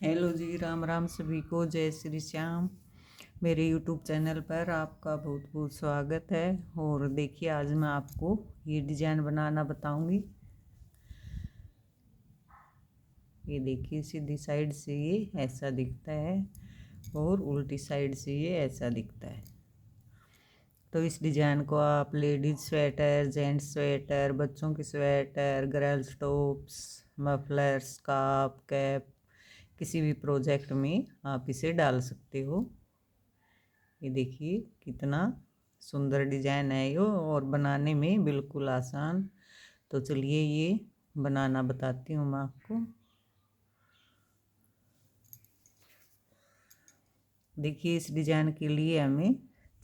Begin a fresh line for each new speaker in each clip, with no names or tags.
Hello जी, राम राम सभी को। जय श्री श्याम। मेरे यूट्यूब चैनल पर आपका बहुत बहुत स्वागत है। और देखिए, आज मैं आपको ये डिज़ाइन बनाना बताऊंगी। ये देखिए, सीधी साइड से ये ऐसा दिखता है और उल्टी साइड से ये ऐसा दिखता है। तो इस डिज़ाइन को आप लेडीज स्वेटर, जेंट्स स्वेटर, बच्चों की sweater, girls tops, muffler, scarf, cap, किसी भी प्रोजेक्ट में आप इसे डाल सकते हो। ये देखिए कितना सुंदर डिजाइन है ये, और बनाने में बिल्कुल आसान। तो चलिए ये बनाना बताती हूँ मैं आपको। देखिए, इस डिजाइन के लिए हमें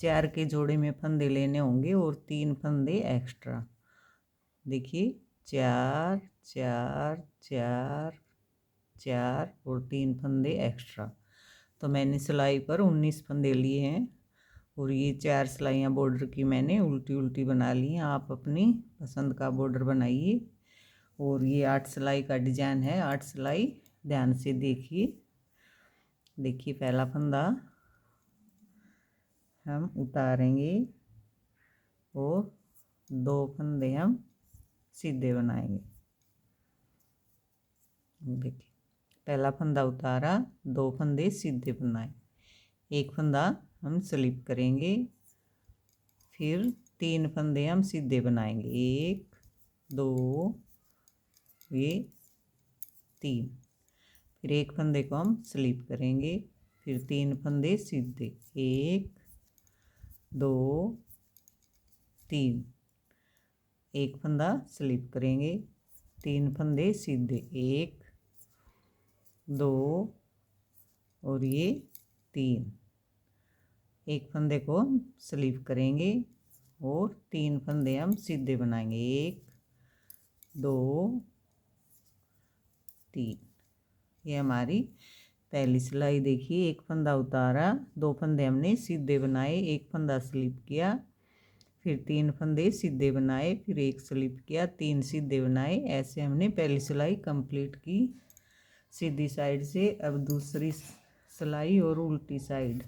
4 के जोड़े में फंदे लेने होंगे और 3 फंदे एक्स्ट्रा। देखिए, 4 4 4 4 और 3 फंदे एक्स्ट्रा। तो मैंने सिलाई पर 19 फंदे लिए हैं और ये 4 सिलाइयाँ बॉर्डर की मैंने उल्टी उल्टी बना ली हैं। आप अपनी पसंद का बॉर्डर बनाइए। और ये 8 सिलाई का डिजाइन है। 8 सिलाई ध्यान से देखिए। देखिए, पहला फंदा हम उतारेंगे और 2 फंदे हम सीधे बनाएंगे। देखिए, पहला फंदा उतारा, 2 फंदे सीधे बनाए, एक फंदा हम स्लिप करेंगे, फिर 3 फंदे हम सीधे बनाएंगे, 1 2 ये 3। फिर एक फंदे को हम स्लिप करेंगे, फिर 3 फंदे सीधे, 1 2 3। एक फंदा स्लिप करेंगे, 3 फंदे सीधे, 1 2 और ये 3। एक फंदे को हम स्लिप करेंगे और 3 फंदे हम सीधे बनाएंगे, 1 2 3। ये हमारी पहली सिलाई। देखिए, एक फंदा उतारा, 2 फंदे हमने सीधे बनाए, एक फंदा स्लिप किया, फिर 3 फंदे सीधे बनाए, फिर एक स्लिप किया, 3 सीधे बनाए। ऐसे हमने पहली सिलाई कंप्लीट की सीधी साइड से। अब दूसरी सिलाई और उल्टी साइड।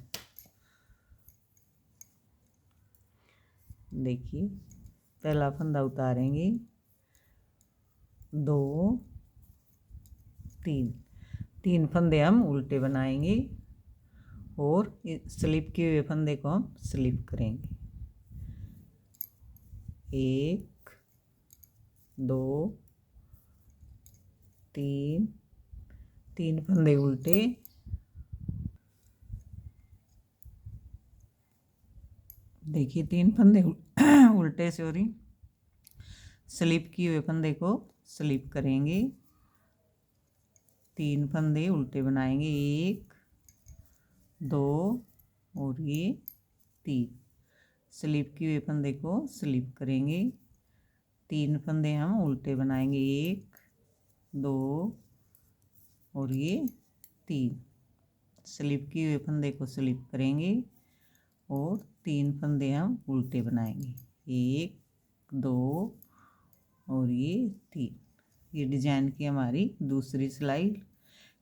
देखिए, पहला फंदा उतारेंगे, 2 3 फंदे हम उल्टे बनाएंगे और स्लिप किए हुए फंदे को हम स्लिप करेंगे, 1 2 3 फंदे उल्टे। देखिए, 3 फंदे उल्टे सॉरी स्लिप किए हुए फंदे को स्लिप करेंगे, 3 फंदे उल्टे बनाएंगे, 1 2 और ये 3। स्लिप किए हुए फंदे को स्लिप करेंगे, 3 फंदे हम उल्टे बनाएंगे, 1 2 और ये 3। स्लिप किए हुए फंदे को स्लिप करेंगे और 3 फंदे हम उल्टे बनाएंगे, 1 2 और ये 3। ये डिजाइन की हमारी दूसरी सिलाई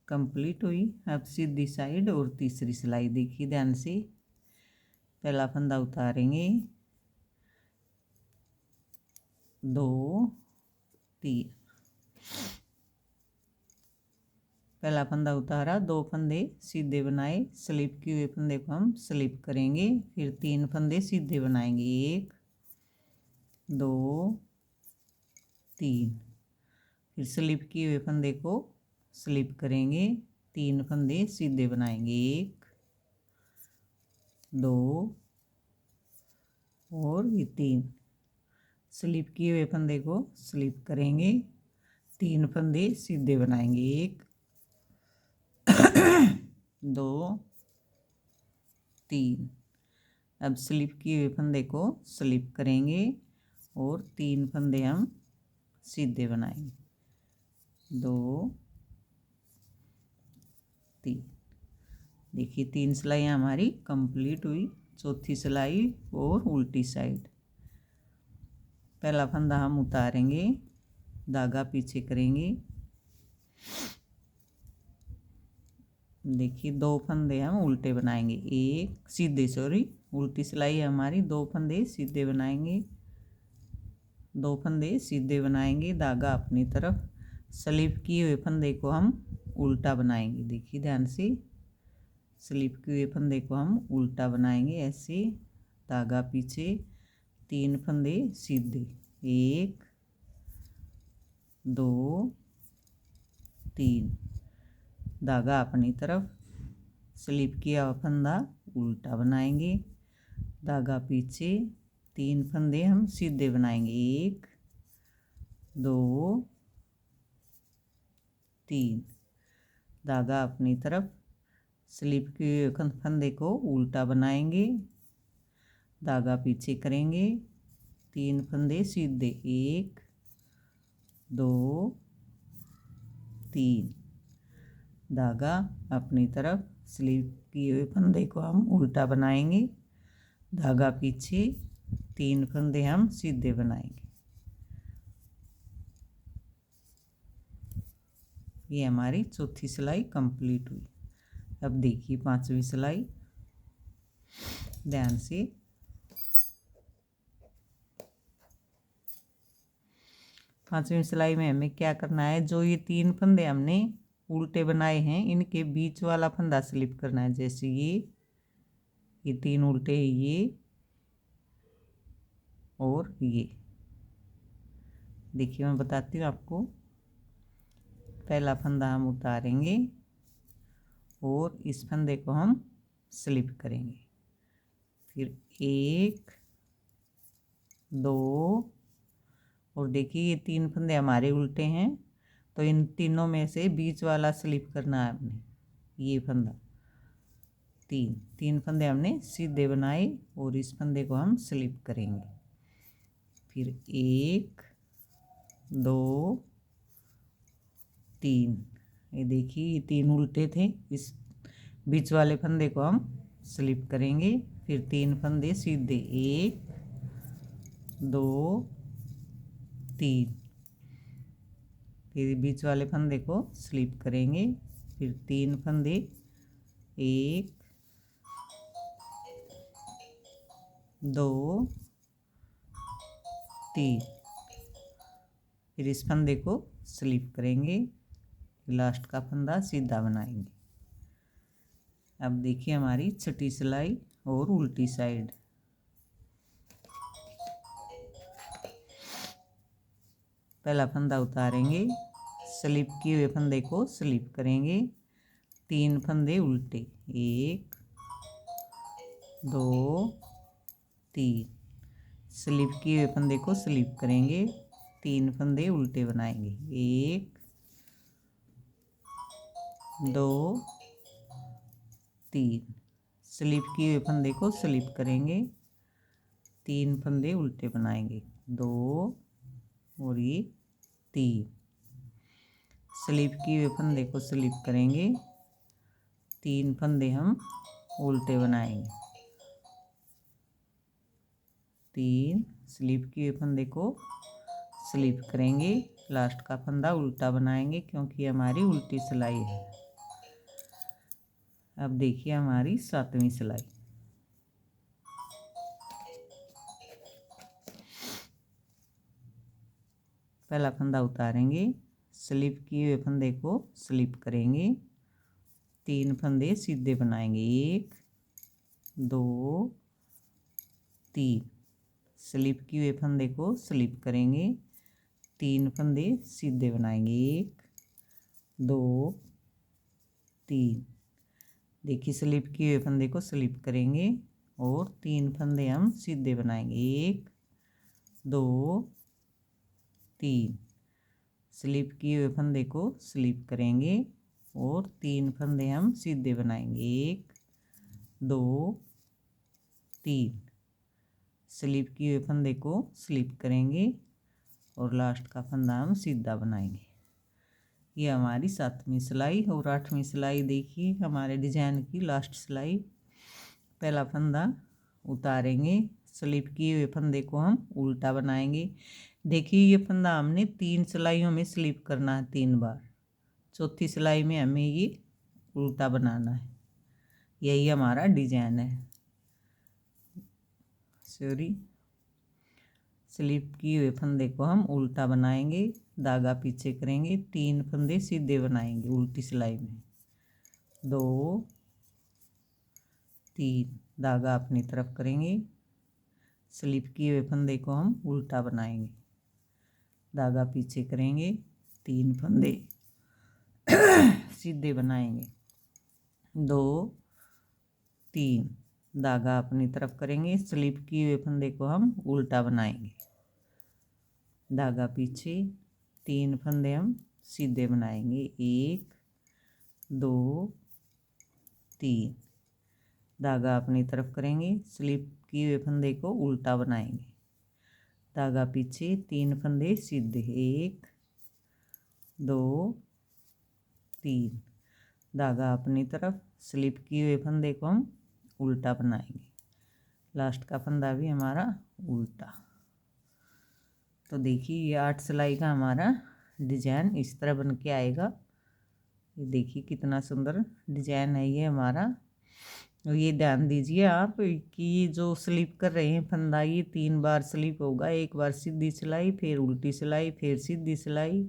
कंप्लीट हुई। अब सीधी साइड और तीसरी सिलाई। देखिए ध्यान से, पहला फंदा उतारेंगे, 2 3। पहला फंदा उतारा, 2 फंदे सीधे बनाए, स्लिप किए हुए फंदे को हम स्लिप करेंगे, फिर 3 फंदे सीधे बनाएंगे, 1 2 3। फिर स्लिप किए हुए फंदे को स्लिप करेंगे, 3 फंदे सीधे बनाएंगे, 1 2 और ये 3। स्लिप किए हुए फंदे को स्लिप करेंगे, 3 फंदे सीधे बनाएंगे, 1 2 3। अब स्लिप किए हुए फंदे को स्लिप करेंगे और 3 फंदे हम सीधे बनाएंगे, 2 3। देखिए, 3 सिलाइयाँ हमारी कंप्लीट हुई। चौथी सिलाई और उल्टी साइड। पहला फंदा हम उतारेंगे, धागा पीछे करेंगे, देखिए 2 फंदे हम उल्टे बनाएंगे, एक सीधे, सॉरी उल्टी सिलाई है हमारी। 2 फंदे सीधे बनाएंगे, 2 फंदे सीधे बनाएंगे, धागा अपनी तरफ, स्लिप किए हुए फंदे को हम उल्टा बनाएंगे। देखिए ध्यान से, स्लिप किए हुए फंदे को हम उल्टा बनाएंगे ऐसे, धागा पीछे, 3 फंदे सीधे, 1 2 3, धागा अपनी तरफ, स्लिप किया हुआ फंदा उल्टा बनाएंगे, धागा पीछे, 3 फंदे हम सीधे बनाएंगे, 1 2 3, धागा अपनी तरफ, स्लिप किए हुए फंदे को उल्टा बनाएंगे, धागा पीछे करेंगे, 3 फंदे सीधे, 1 2 3, धागा अपनी तरफ, स्लिप किए हुए फंदे को हम उल्टा बनाएंगे, धागा पीछे, 3 फंदे हम सीधे बनाएंगे। ये हमारी चौथी सिलाई कंप्लीट हुई। अब देखिए 5वीं सिलाई, ध्यान से। 5वीं सिलाई में हमें क्या करना है, जो ये 3 फंदे हमने उल्टे बनाए हैं, इनके बीच वाला फंदा स्लिप करना है। जैसे ये 3 उल्टे, ये और ये। देखिए मैं बताती हूँ आपको। पहला फंदा हम उतारेंगे और इस फंदे को हम स्लिप करेंगे, फिर 1 2, और देखिए ये 3 फंदे हमारे उल्टे हैं, तो इन तीनों में से बीच वाला स्लिप करना है हमने, ये फंदा। 3 फंदे हमने सीधे बनाए और इस फंदे को हम स्लिप करेंगे, फिर 1 2 3। ये देखिए ये 3 उल्टे थे, इस बीच वाले फंदे को हम स्लिप करेंगे, फिर 3 फंदे सीधे, 1 2 3, फिर बीच वाले फंदे को स्लिप करेंगे, फिर 3 फंदे, 1 2 3, फिर इस फंदे को स्लिप करेंगे, लास्ट का फंदा सीधा बनाएंगे। अब देखिए हमारी छठी सिलाई और उल्टी साइड। पहला फंदा उतारेंगे, स्लिप किए हुए फंदे को स्लिप करेंगे, 3 फंदे उल्टे, 1 2 3, स्लिप किए हुए फंदे को स्लिप करेंगे, 3 फंदे उल्टे बनाएंगे, 1 2 3, स्लिप किए हुए फंदे को स्लिप करेंगे, 3 फंदे उल्टे बनाएंगे, 2 और ये 3, स्लिप किए हुए फंदे को स्लिप करेंगे, 3 फंदे हम उल्टे बनाएंगे, 3 स्लिप किए हुए फंदे को स्लिप करेंगे, लास्ट का फंदा उल्टा बनाएंगे क्योंकि हमारी उल्टी सिलाई है। अब देखिए हमारी 7वीं सिलाई। पहला फंदा उतारेंगे, स्लिप किए हुए फंदे को स्लिप करेंगे, 3 फंदे सीधे बनाएंगे, 1 2 3, स्लिप किए हुए फंदे को स्लिप करेंगे, 3 फंदे सीधे बनाएंगे, 1 2 3, देखिए स्लिप किए हुए फंदे को स्लिप करेंगे और 3 फंदे हम सीधे बनाएंगे, 1 2 3, स्लिप किए हुए फंदे को स्लिप करेंगे और 3 फंदे हम सीधे बनाएंगे, 1 2 3, स्लिप किए हुए फंदे को स्लिप करेंगे और लास्ट का फंदा हम सीधा बनाएंगे। ये हमारी 7वीं सिलाई। और 8वीं सिलाई देखिए हमारे डिजाइन की लास्ट सिलाई। पहला फंदा उतारेंगे, स्लिप किए हुए फंदे को हम उल्टा बनाएंगे। देखिए ये फंदा हमने 3 सिलाइयों में स्लिप करना है 3 बार। चौथी सिलाई में हमें ये उल्टा बनाना है। यही हमारा डिजाइन है। सॉरी, स्लिप किए हुए फंदे को हम उल्टा बनाएंगे, धागा पीछे करेंगे, 3 फंदे सीधे बनाएंगे उल्टी सिलाई में, 2 3, धागा अपनी तरफ करेंगे, स्लिप किए हुए फंदे को हम उल्टा बनाएंगे, धागा पीछे करेंगे, 3 फंदे सीधे बनाएंगे, 2 3, धागा अपनी तरफ करेंगे, स्लिप किए हुए फंदे को हम उल्टा बनाएंगे, धागा पीछे, 3 फंदे हम सीधे बनाएंगे, 1 2 3, धागा अपनी तरफ करेंगे, स्लिप किए हुए फंदे को उल्टा बनाएंगे, धागा पीछे, 3 फंदे सीधे, 1 2 3, धागा अपनी तरफ, स्लिप किए हुए फंदे को हम उल्टा बनाएंगे, लास्ट का फंदा भी हमारा उल्टा। तो देखिए ये 8 सिलाई का हमारा डिजाइन इस तरह बन के आएगा। ये देखिए कितना सुंदर डिजाइन है ये हमारा। और ये ध्यान दीजिए आप कि ये जो स्लिप कर रहे हैं फंदा, ये 3 बार स्लिप होगा, 1 बार सीधी सिलाई, फिर उल्टी सिलाई, फिर सीधी सिलाई,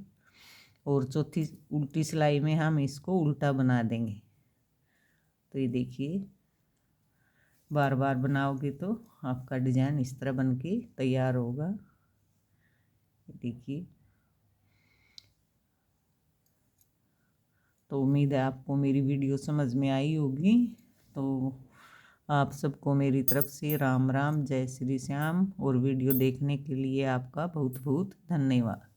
और चौथी उल्टी सिलाई में हम इसको उल्टा बना देंगे। तो ये देखिए बार बार बनाओगे तो आपका डिजाइन इस तरह बन के तैयार होगा। देखिए, तो उम्मीद है आपको मेरी वीडियो समझ में आई होगी। तो आप सबको मेरी तरफ से राम राम, जय श्री श्याम, और वीडियो देखने के लिए आपका बहुत बहुत धन्यवाद।